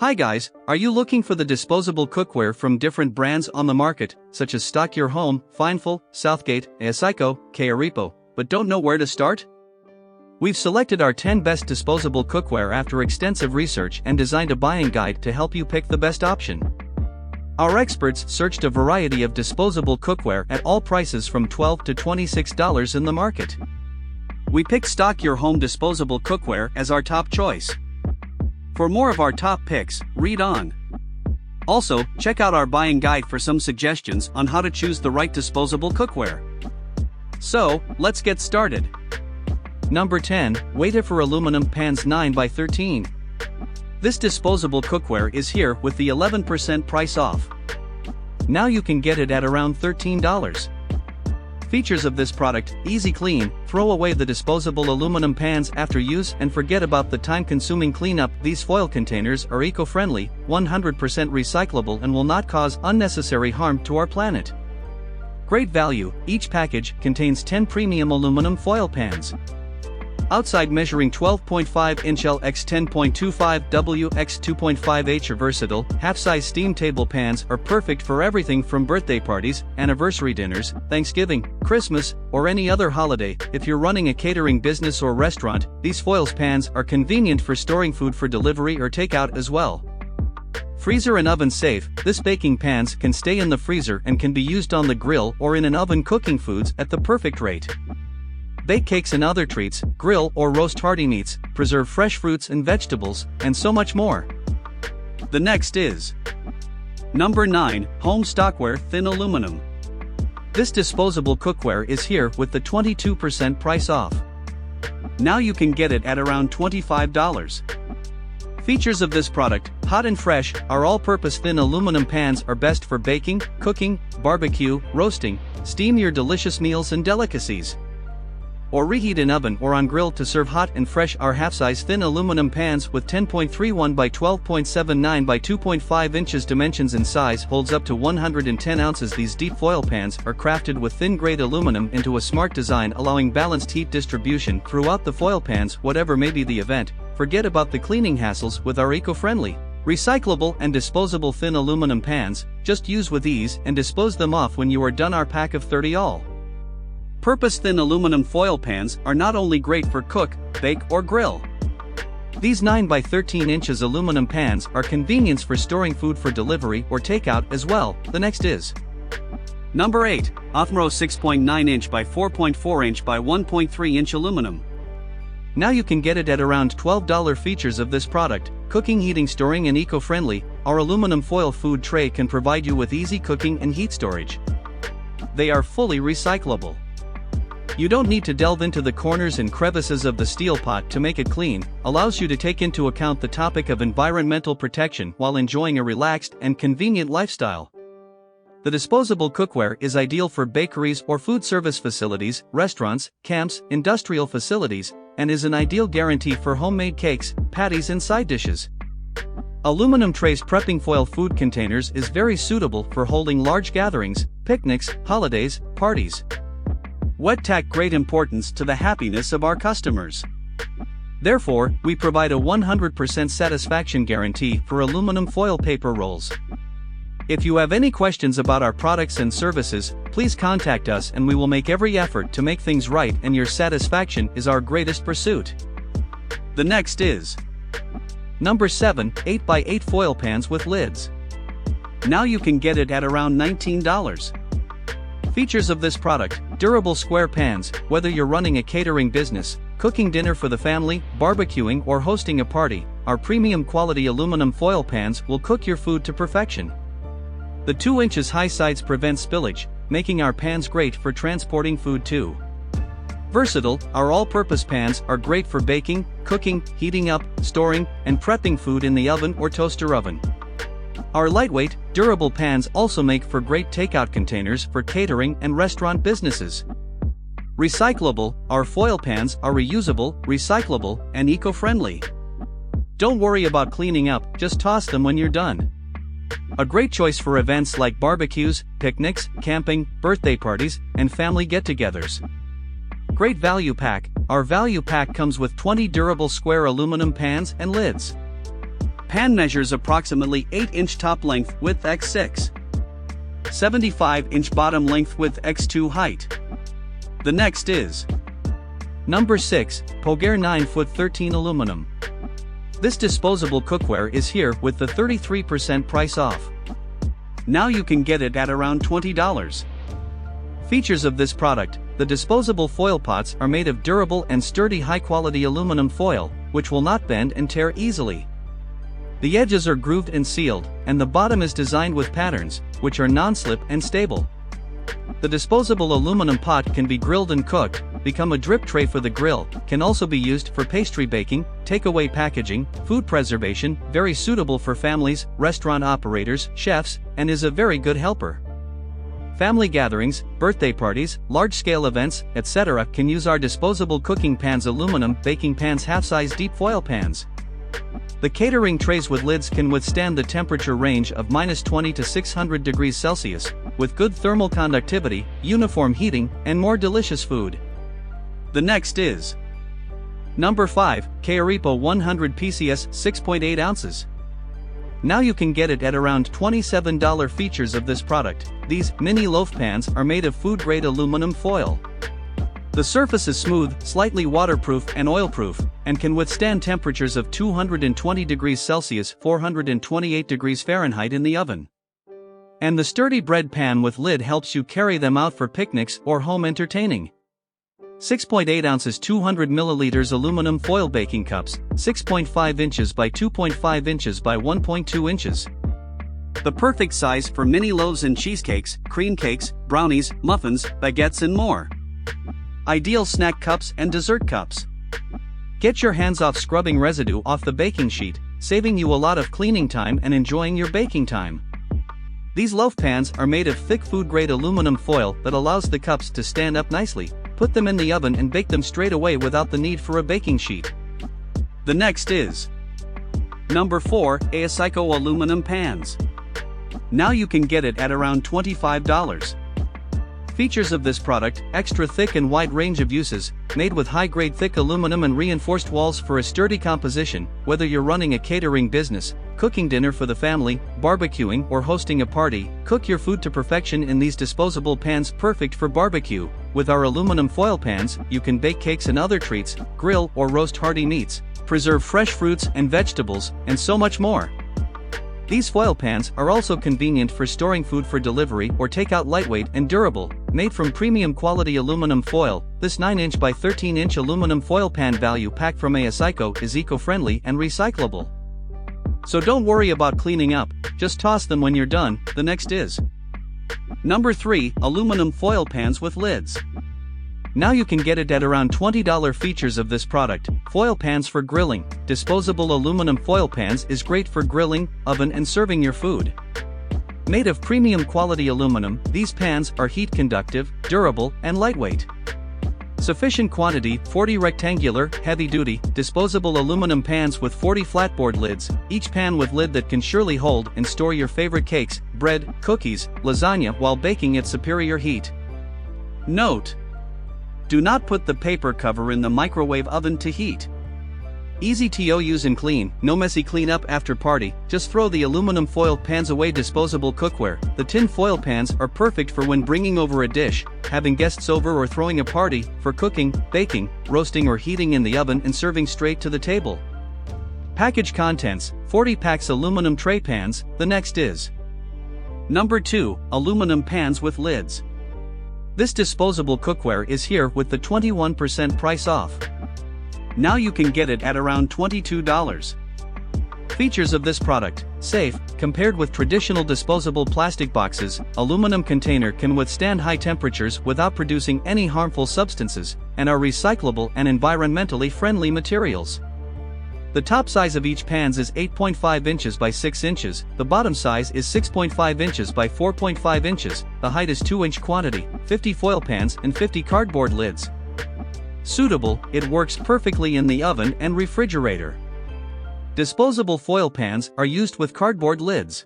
Hi guys, are you looking for the disposable cookware from different brands on the market, such as Stock Your Home, Findful, SOUTHGATE, AOSYCO, CAYOREPO, but don't know where to start? We've selected our 10 best disposable cookware after extensive research and designed a buying guide to help you pick the best option. Our experts searched a variety of disposable cookware at all prices from $12 to $26 in the market. We picked Stock Your Home disposable cookware as our top choice. For more of our top picks, read on. Also, check out our buying guide for some suggestions on how to choose the right disposable cookware. So, let's get started. Number 10, Waytifer Aluminum Pans 9x13. This disposable cookware is here with the 11% price off. Now you can get it at around $13. Features of this product: easy clean, throw away the disposable aluminum pans after use and forget about the time-consuming cleanup. These foil containers are eco-friendly, 100% recyclable and will not cause unnecessary harm to our planet. Great value, each package contains 10 premium aluminum foil pans. Outside measuring 12.5 inch L x 10.25 W x 2.5 H are versatile, half-size steam table pans are perfect for everything from birthday parties, anniversary dinners, Thanksgiving, Christmas, or any other holiday. If you're running a catering business or restaurant, these foils pans are convenient for storing food for delivery or takeout as well. Freezer and oven safe, this baking pans can stay in the freezer and can be used on the grill or in an oven cooking foods at the perfect rate. Bake cakes and other treats, grill or roast hearty meats, preserve fresh fruits and vegetables, and so much more. The next is Number 9, Home Stockware Thin Aluminum. This disposable cookware is here with the 22% price off. Now you can get it at around $25. Features of this product: hot and fresh, our all-purpose thin aluminum pans are best for baking, cooking, barbecue, roasting, steam your delicious meals and delicacies, or reheat in oven or on grill to serve hot and fresh. Our half-size thin aluminum pans with 10.31 by 12.79 by 2.5 inches dimensions in size holds up to 110 ounces. These deep foil pans are crafted with thin-grade aluminum into a smart design, allowing balanced heat distribution throughout the foil pans. Whatever may be the event, forget about the cleaning hassles with our eco-friendly, recyclable and disposable thin aluminum pans. Just use with ease and dispose them off when you are done. Our pack of 30 all purpose thin aluminum foil pans are not only great for cook, bake or grill. These 9 by 13 inches aluminum pans are convenience for storing food for delivery or takeout as well. The next is Number 8, aphmro 6.9 inch by 4.4 inch by 1.3 inch aluminum. Now you can get it at around $12. Features of this product: cooking, heating, storing and eco-friendly. Our aluminum foil food tray can provide you with easy cooking and heat storage. They are fully recyclable. You don't need to delve into the corners and crevices of the steel pot to make it clean. Allows you to take into account the topic of environmental protection while enjoying a relaxed and convenient lifestyle. The disposable cookware is ideal for bakeries or food service facilities, restaurants, camps, industrial facilities, and is an ideal guarantee for homemade cakes, patties and side dishes. Aluminum trays prepping foil food containers is very suitable for holding large gatherings, picnics, holidays, parties. Wet tack: great importance to the happiness of our customers. Therefore, we provide a 100% satisfaction guarantee for aluminum foil paper rolls. If you have any questions about our products and services, please contact us and we will make every effort to make things right, and your satisfaction is our greatest pursuit. The next is Number 7, 8x8 foil pans with lids. Now you can get it at around $19. Features of this product: durable square pans. Whether you're running a catering business, cooking dinner for the family, barbecuing or hosting a party, our premium quality aluminum foil pans will cook your food to perfection. The 2 inches high sides prevent spillage, making our pans great for transporting food too. Versatile, our all-purpose pans are great for baking, cooking, heating up, storing, and prepping food in the oven or toaster oven. Our lightweight, durable pans also make for great takeout containers for catering and restaurant businesses. Recyclable, our foil pans are reusable, recyclable, and eco-friendly. Don't worry about cleaning up, just toss them when you're done. A great choice for events like barbecues, picnics, camping, birthday parties, and family get-togethers. Great value pack. Our value pack comes with 20 durable square aluminum pans and lids. pan measures approximately 8-inch top length width x 6. 75-inch bottom length width x 2 height. The next is number 6, Polgar 9-foot 13 aluminum. This disposable cookware is here with the 33% price off. Now you can get it at around $20. Features of this product: the disposable foil pots are made of durable and sturdy high-quality aluminum foil, which will not bend and tear easily. The edges are grooved and sealed, and the bottom is designed with patterns, which are non-slip and stable. The disposable aluminum pot can be grilled and cooked, become a drip tray for the grill, can also be used for pastry baking, takeaway packaging, food preservation, very suitable for families, restaurant operators, chefs, and is a very good helper. Family gatherings, birthday parties, large-scale events, etc. can use our disposable cooking pans. Aluminum baking pans, half-size deep foil pans. The catering trays with lids can withstand the temperature range of -20 to 600 degrees Celsius, with good thermal conductivity, uniform heating, and more delicious food. The next is number 5, CAYOREPO 100 PCS 6.8 ounces. Now you can get it at around $27. Features of this product: these mini loaf pans are made of food-grade aluminum foil. The surface is smooth, slightly waterproof and oil-proof, and can withstand temperatures of 220 degrees Celsius 428 degrees Fahrenheit in the oven. And the sturdy bread pan with lid helps you carry them out for picnics or home entertaining. 6.8 ounces 200 milliliters aluminum foil baking cups, 6.5 inches by 2.5 inches by 1.2 inches. The perfect size for mini loaves and cheesecakes, cream cakes, brownies, muffins, baguettes and more. Ideal snack cups and dessert cups. Get your hands off scrubbing residue off the baking sheet, saving you a lot of cleaning time and enjoying your baking time. These loaf pans are made of thick food-grade aluminum foil that allows the cups to stand up nicely. Put them in the oven and bake them straight away without the need for a baking sheet. The next is number 4, AOSYCO aluminum pans. Now you can get it at around $25. Features of this product: extra thick and wide range of uses, made with high-grade thick aluminum and reinforced walls for a sturdy composition. Whether you're running a catering business, cooking dinner for the family, barbecuing or hosting a party, cook your food to perfection in these disposable pans. Perfect for barbecue. With our aluminum foil pans, you can bake cakes and other treats, grill or roast hearty meats, preserve fresh fruits and vegetables, and so much more. These foil pans are also convenient for storing food for delivery or takeout. Lightweight and durable, made from premium quality aluminum foil. This 9-inch by 13-inch aluminum foil pan value pack from AOSYCO is eco-friendly and recyclable. So don't worry about cleaning up, just toss them when you're done. The next is number 3, aluminum foil pans with lids. Now you can get it at around $20. Features of this product: foil pans for grilling. Disposable aluminum foil pans is great for grilling, oven and serving your food. Made of premium quality aluminum, these pans are heat conductive, durable, and lightweight. Sufficient quantity: 40 rectangular, heavy-duty, disposable aluminum pans with 40 flatboard lids, each pan with lid that can surely hold and store your favorite cakes, bread, cookies, lasagna while baking at superior heat. Note: do not put the paper cover in the microwave oven to heat. Easy to use and clean, no messy cleanup after party, just throw the aluminum foil pans away. Disposable cookware. The tin foil pans are perfect for when bringing over a dish, having guests over or throwing a party, for cooking, baking, roasting or heating in the oven and serving straight to the table. Package contents: 40 packs aluminum tray pans. The next is number 2, aluminum pans with lids. This disposable cookware is here with the 21% price off. Now you can get it at around $22. Features of this product: safe, compared with traditional disposable plastic boxes, aluminum container can withstand high temperatures without producing any harmful substances, and are recyclable and environmentally friendly materials. The top size of each pans is 8.5 inches by 6 inches, the bottom size is 6.5 inches by 4.5 inches, the height is 2-inch quantity, 50 foil pans and 50 cardboard lids. Suitable, it works perfectly in the oven and refrigerator. Disposable foil pans are used with cardboard lids.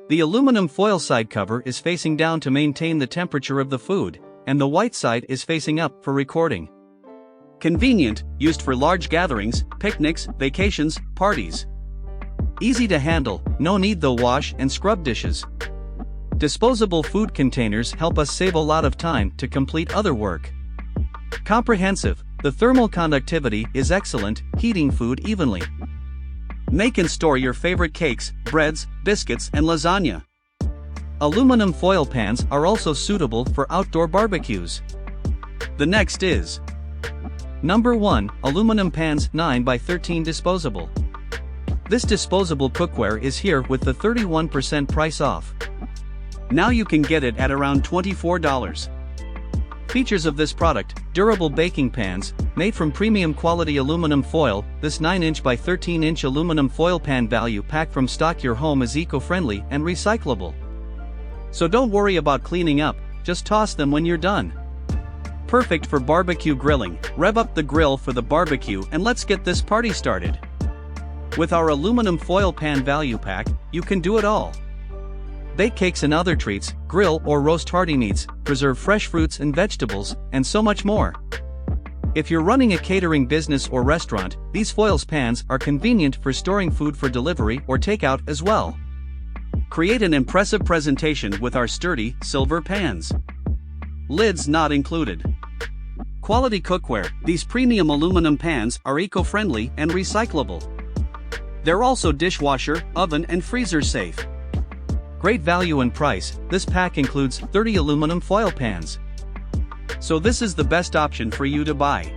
The aluminum foil side cover is facing down to maintain the temperature of the food, and the white side is facing up for recording. Convenient, used for large gatherings, picnics, vacations, parties. Easy to handle, no need to wash and scrub dishes. Disposable food containers help us save a lot of time to complete other work. Comprehensive, the thermal conductivity is excellent, heating food evenly. Make and store your favorite cakes, breads, biscuits, and lasagna. Aluminum foil pans are also suitable for outdoor barbecues. The next is Number 1, Aluminum Pans 9x13 Disposable. This disposable cookware is here with the 31% price off. Now you can get it at around $24. Features of this product: durable baking pans, made from premium quality aluminum foil. This 9-inch by 13-inch aluminum foil pan value pack from Stock Your Home is eco-friendly and recyclable. So don't worry about cleaning up, just toss them when you're done. Perfect for barbecue grilling. Rev up the grill for the barbecue and let's get this party started. With our aluminum foil pan value pack, you can do it all. Bake cakes and other treats, grill or roast hearty meats, preserve fresh fruits and vegetables, and so much more. If you're running a catering business or restaurant, these foils pans are convenient for storing food for delivery or takeout as well. Create an impressive presentation with our sturdy, silver pans. Lids not included. Quality cookware. These premium aluminum pans are eco-friendly and recyclable. They're also dishwasher, oven, and freezer safe. Great value and price. This pack includes 30 aluminum foil pans. So this is the best option for you to buy.